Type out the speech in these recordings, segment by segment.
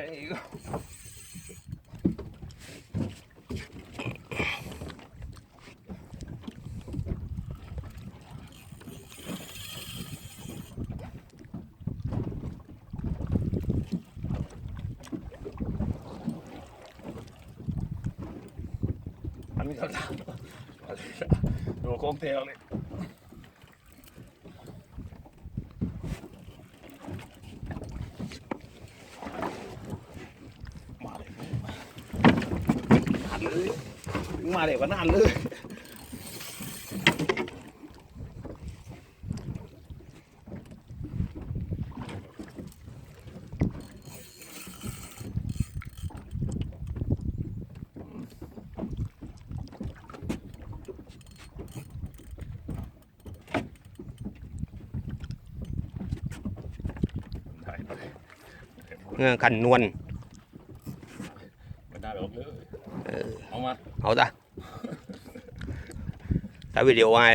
ค่นี้ก็อันนี้ก็ดูโค้งเทลเลยมาเลยว่านานเลยขันนวล ไม่ได้หรอกเลยเอามา เอาจ้ะถ่ายวิดีโอไว้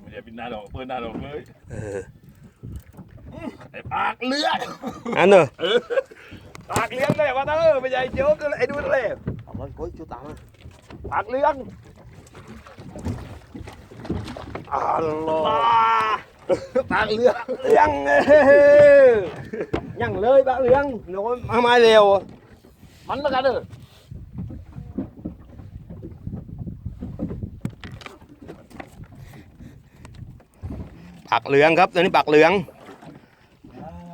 ไม่ใช่เป็นหน้าดอกเปิดหน้าดอกเลยไอ้ปากเลือด อันเนอะ ปากเลี้ยงเลยว่าเออไม่ใช่โจ๊กไอ้ดูเลย เอามันก้อยจุดตัง ปากเลี้ยงปากเลี้ยง เลี้ยงยังเลยบ้าเลี้ยงโน้มาไม้เร็ว มันแล้วกันเออ ปักเหลืองครับตอนนี้ปักเหลือง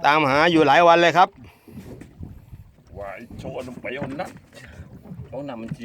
ตามหาอยู่หลายวันเลยครับ วายโชว์นมไปเอานัดเอาหนำมัน